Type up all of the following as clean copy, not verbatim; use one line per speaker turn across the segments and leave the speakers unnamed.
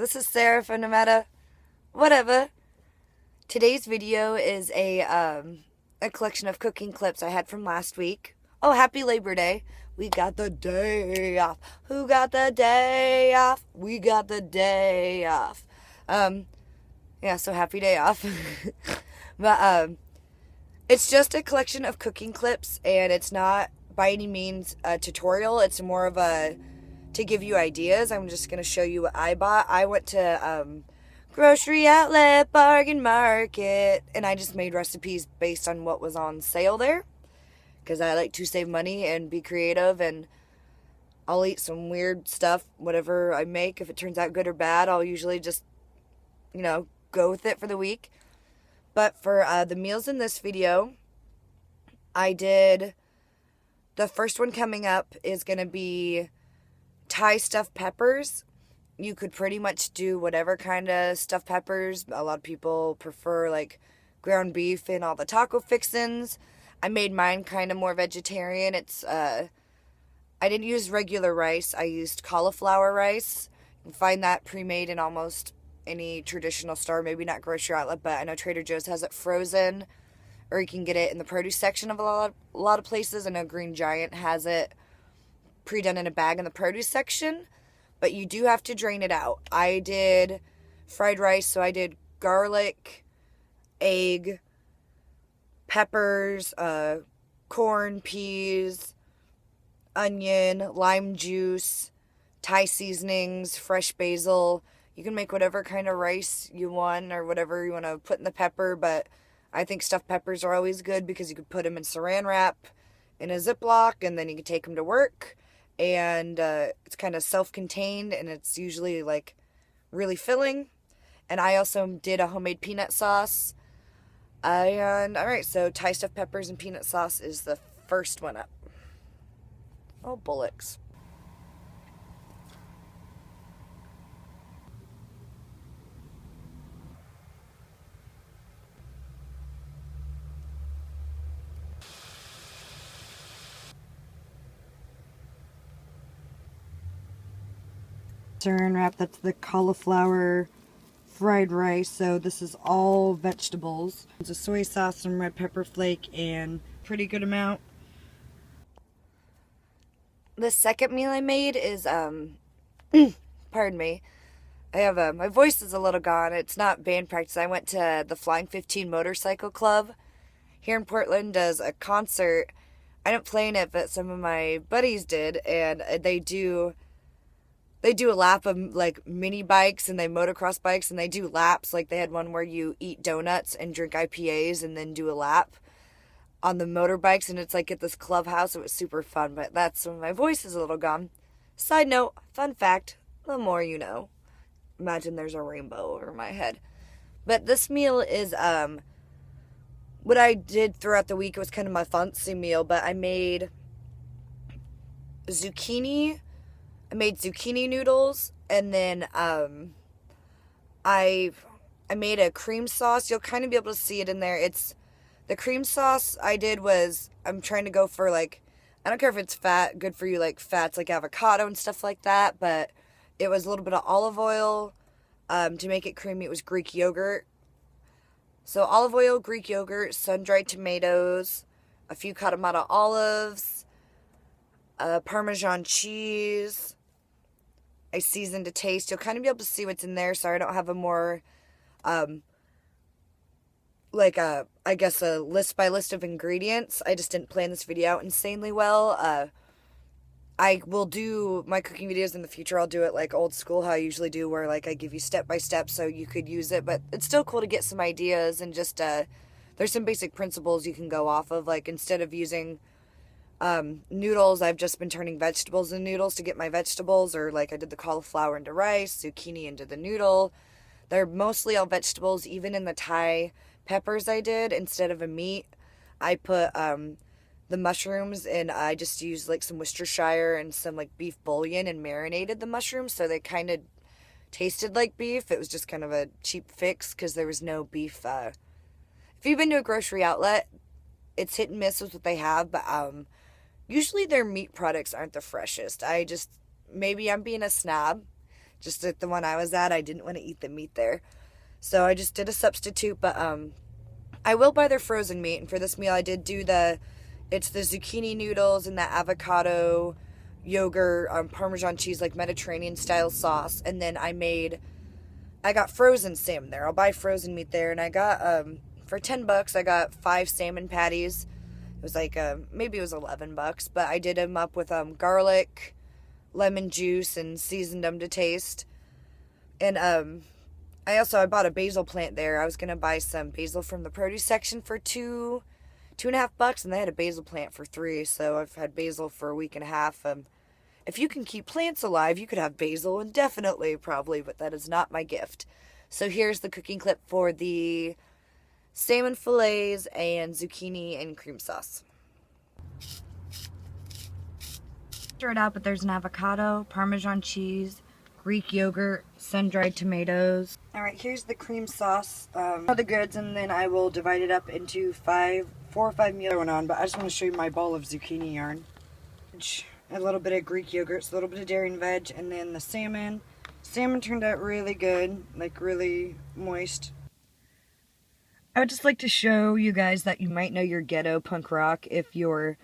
This is Sarah from No Matter Whatever. Today's video is a collection of cooking clips I had from last week. Oh, happy Labor Day. We got the day off. Who got the day off? We got the day off. Yeah, so happy day off. But it's just a collection of cooking clips, and it's not by any means a tutorial. It's more of a to give you ideas. I'm just going to show you what I bought. I went to grocery outlet, bargain market, and I just made recipes based on what was on sale there, because I like to save money and be creative, and I'll eat some weird stuff, whatever I make. If it turns out good or bad, I'll usually just, go with it for the week. But for the meals in this video, I did, the first one coming up is going to be Thai stuffed peppers. You could pretty much do whatever kind of stuffed peppers. A lot of people prefer like ground beef and all the taco fixins. I made mine kind of more vegetarian. I didn't use regular rice. I used cauliflower rice. You can find that pre-made in almost any traditional store, maybe not grocery outlet, but I know Trader Joe's has it frozen, or you can get it in the produce section of a lot of places. I know Green Giant has it pre-done in a bag in the produce section, but you do have to drain it out. I did fried rice, so I did garlic, egg, peppers, corn, peas, onion, lime juice, Thai seasonings, fresh basil. You can make whatever kind of rice you want or whatever you want to put in the pepper, but I think stuffed peppers are always good because you could put them in saran wrap in a Ziploc, and then you can take them to work, and it's kind of self-contained, and it's usually like really filling. And I also did a homemade peanut sauce. And alright, so Thai stuffed peppers and peanut sauce is the first one up. Oh, bullocks. Saran wrap, that's the cauliflower fried rice, so this is all vegetables. There's a soy sauce, some red pepper flake, and pretty good amount. The second meal I made is, pardon me, I have my voice is a little gone. It's not band practice. I went to the Flying 15 Motorcycle Club here in Portland, does a concert. I didn't play in it, but some of my buddies did, and they do a lap of like mini bikes, and they motocross bikes, and they do laps. Like they had one where you eat donuts and drink IPAs and then do a lap on the motorbikes, and it's like at this clubhouse. It was super fun, but that's when my voice is a little gone. Side note, fun fact, the more you know. Imagine there's a rainbow over my head. But this meal is what I did throughout the week. It was kind of my fancy meal, but I made zucchini. I made zucchini noodles, and then I made a cream sauce. You'll kind of be able to see it in there. It's the cream sauce I did was, I'm trying to go for like, I don't care if it's good for you, like fats like avocado and stuff like that, but it was a little bit of olive oil to make it creamy. It was Greek yogurt. So olive oil, Greek yogurt, sun-dried tomatoes, a few Kalamata olives, Parmesan cheese. I seasoned to taste. You'll kind of be able to see what's in there. Sorry, I don't have a more, I guess a list by list of ingredients. I just didn't plan this video out insanely well. I will do my cooking videos in the future. I'll do it like old school, how I usually do, where like I give you step by step so you could use it. But it's still cool to get some ideas, and just, there's some basic principles you can go off of. Like instead of using noodles, I've just been turning vegetables into noodles to get my vegetables, or like I did the cauliflower into rice, zucchini into the noodle. They're mostly all vegetables. Even in the Thai peppers I did, instead of a meat, I put the mushrooms, and I just used like some Worcestershire and some like beef bouillon and marinated the mushrooms so they kind of tasted like beef. It was just kind of a cheap fix because there was no beef. If you've been to a grocery outlet, it's hit and miss with what they have, but usually their meat products aren't the freshest. Maybe I'm being a snob, Just at the one I was at, I didn't want to eat the meat there. So I just did a substitute, but I will buy their frozen meat. And for this meal, I did do it's the zucchini noodles and the avocado, yogurt, Parmesan cheese, like Mediterranean style sauce. And then I got frozen salmon there. I'll buy frozen meat there. And I got, for $10, I got 5 salmon patties. It was like, maybe it was $11, but I did them up with garlic, lemon juice, and seasoned them to taste. And I bought a basil plant there. I was going to buy some basil from the produce section for $2.50, and they had a basil plant for $3, so I've had basil for a week and a half. If you can keep plants alive, you could have basil indefinitely, probably, but that is not my gift. So here's the cooking clip for the salmon fillets and zucchini and cream sauce. Stir it out, but there's an avocado, Parmesan cheese, Greek yogurt, sun-dried tomatoes. Alright, here's the cream sauce, all the goods, and then I will divide it up into 4 or 5 meals going on, but I just want to show you my bowl of zucchini yarn. A little bit of Greek yogurt, a little bit of dairy and veg, and then the salmon. Salmon turned out really good, like really moist. I would just like to show you guys that you might know your ghetto punk rock if your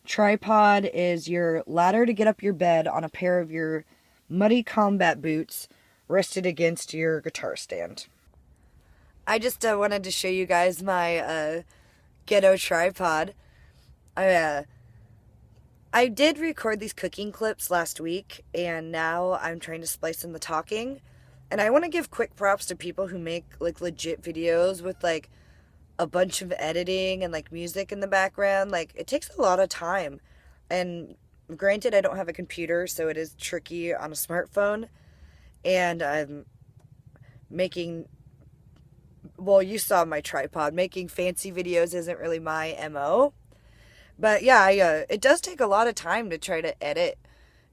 tripod is your ladder to get up your bed on a pair of your muddy combat boots rested against your guitar stand. I just wanted to show you guys my ghetto tripod. I did record these cooking clips last week, and now I'm trying to splice in the talking. And I want to give quick props to people who make like legit videos with like a bunch of editing and like music in the background. Like, it takes a lot of time. And granted, I don't have a computer, so it is tricky on a smartphone. And I'm making, well, you saw my tripod. Making fancy videos isn't really my MO. But yeah, it does take a lot of time to try to edit.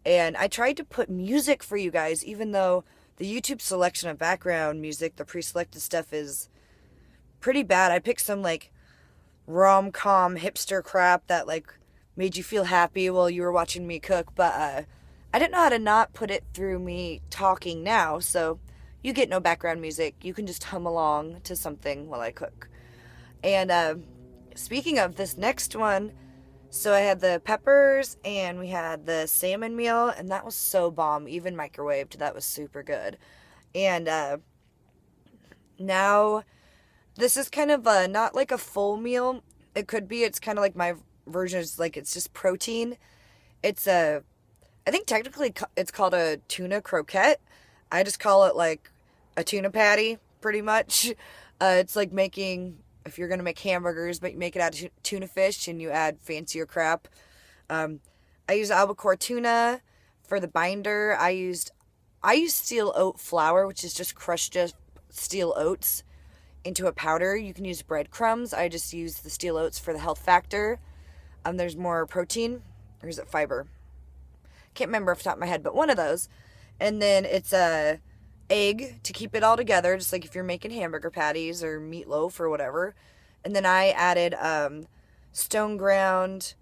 And I tried to put music for you guys, even though the YouTube selection of background music, the pre-selected stuff, is pretty bad. I picked some like rom-com hipster crap that like made you feel happy while you were watching me cook. But I didn't know how to not put it through me talking now. So you get no background music. You can just hum along to something while I cook. And speaking of this next one, so I had the peppers and we had the salmon meal, and that was so bomb. Even microwaved, that was super good. And now this is kind of not like a full meal. It could be. It's kind of like my version is like it's just protein. It's I think technically it's called a tuna croquette. I just call it like a tuna patty, pretty much. It's like making, if you're going to make hamburgers, but you make it out of tuna fish and you add fancier crap. I use albacore tuna for the binder. I used steel oat flour, which is just crushed steel oats into a powder. You can use breadcrumbs. I just use the steel oats for the health factor. There's more protein, or is it fiber? Can't remember off the top of my head, but one of those. And then it's a egg to keep it all together, just like if you're making hamburger patties or meatloaf or whatever. And then I added stone ground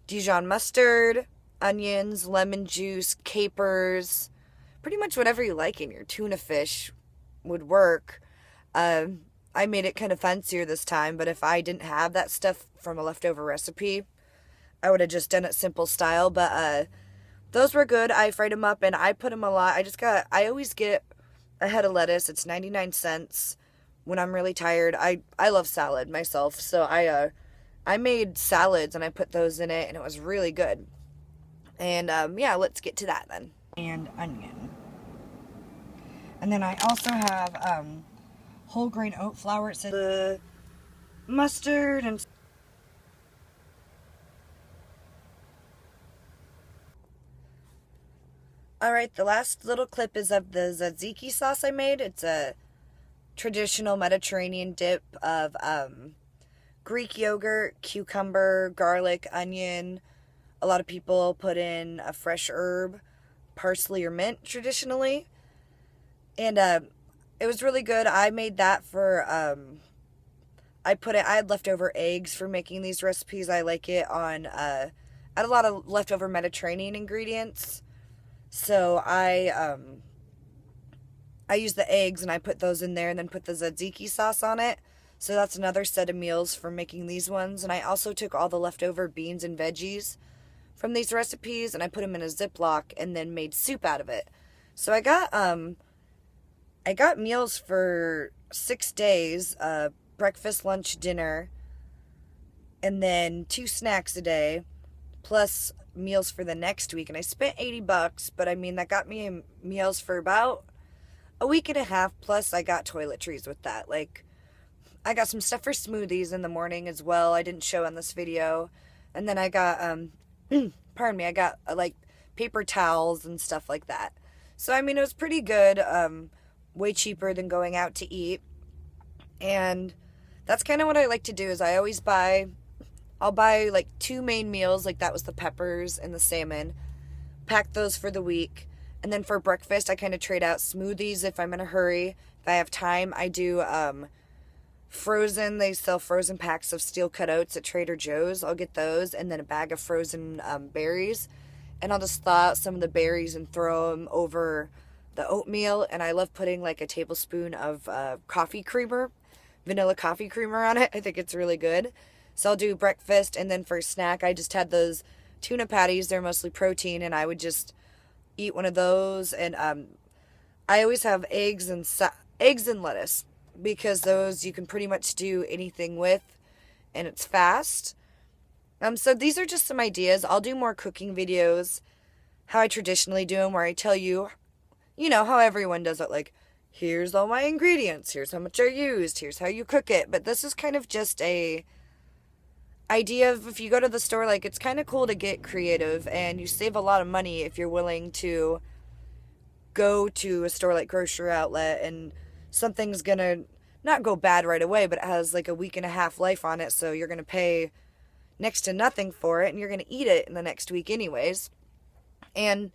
Dijon mustard, onions, lemon juice, capers, pretty much whatever you like in your tuna fish would work. I made it kind of fancier this time, but if I didn't have that stuff from a leftover recipe, I would have just done it simple style. But those were good. I fried them up and I put them a lot. I always get a head of lettuce. It's 99 cents when I'm really tired. I love salad myself, so I made salads and I put those in it, and it was really good. And yeah, let's get to that then. And onion. And then I also have whole grain oat flour. It says the mustard and alright, the last little clip is of the tzatziki sauce I made. It's a traditional Mediterranean dip of Greek yogurt, cucumber, garlic, onion. A lot of people put in a fresh herb, parsley or mint traditionally. And it was really good. I made that for, I had leftover eggs for making these recipes. I like it on, I had a lot of leftover Mediterranean ingredients. So I I use the eggs and I put those in there and then put the tzatziki sauce on it. So that's another set of meals for making these ones. And I also took all the leftover beans and veggies from these recipes and I put them in a Ziploc and then made soup out of it. So I got meals for 6 days, breakfast, lunch, dinner, and then 2 snacks a day, plus meals for the next week. And I spent $80, but I mean, that got me meals for about a week and a half, plus I got toiletries with that. Like, I got some stuff for smoothies in the morning as well. I didn't show on this video. And then I got, pardon me, I got, like, paper towels and stuff like that. So, I mean, it was pretty good, way cheaper than going out to eat. And that's kind of what I like to do is I'll buy, like, 2 main meals, like that was the peppers and the salmon, pack those for the week. And then for breakfast, I kind of trade out smoothies if I'm in a hurry. If I have time, I do, frozen. They sell frozen packs of steel cut oats at Trader Joe's. I'll get those, and then a bag of frozen berries. And I'll just thaw out some of the berries and throw them over the oatmeal. And I love putting like a tablespoon of coffee creamer, vanilla coffee creamer on it. I think it's really good. So I'll do breakfast, and then for snack, I just had those tuna patties. They're mostly protein, and I would just eat one of those. And I always have eggs and lettuce, because those you can pretty much do anything with, and it's fast. So these are just some ideas. I'll do more cooking videos, how I traditionally do them, where I tell you, you know, how everyone does it. Like, here's all my ingredients, here's how much I used, here's how you cook it. But this is kind of just a idea of, if you go to the store, like, it's kind of cool to get creative, and you save a lot of money if you're willing to go to a store like Grocery Outlet, and something's gonna not go bad right away, but it has like a week and a half life on it, so you're gonna pay next to nothing for it, and you're gonna eat it in the next week anyways. And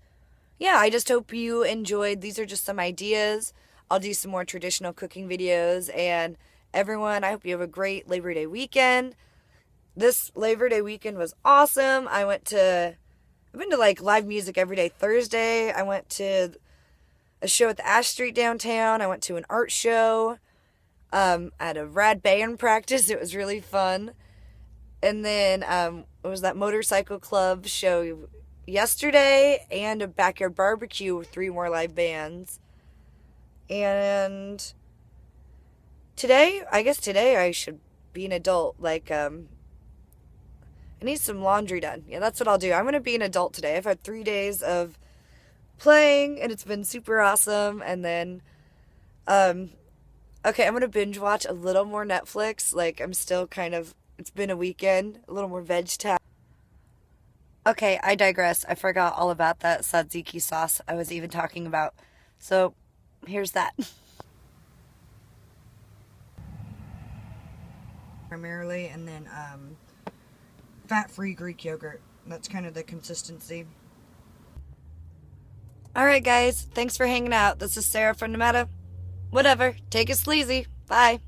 yeah, I just hope you enjoyed. These are just some ideas. I'll do some more traditional cooking videos, and everyone, I hope you have a great Labor Day weekend. This Labor Day weekend was awesome. I've been to like live music every day. Thursday, I went to a show at the Ash Street downtown. I went to an art show. I had a Radd band practice. It was really fun. And then it was that motorcycle club show yesterday, and a backyard barbecue with 3 more live bands. And today I should be an adult. Like, I need some laundry done. Yeah, that's what I'll do. I'm going to be an adult today. I've had 3 days of playing, and it's been super awesome. And then, okay, I'm going to binge watch a little more Netflix. Like, it's been a weekend, a little more veg time. Okay, I digress. I forgot all about that tzatziki sauce I was even talking about. So, here's that. Primarily, and then, fat-free Greek yogurt. That's kind of the consistency. Alright guys, thanks for hanging out. This is Sarah from Nevada. Whatever, take it sleazy. Bye.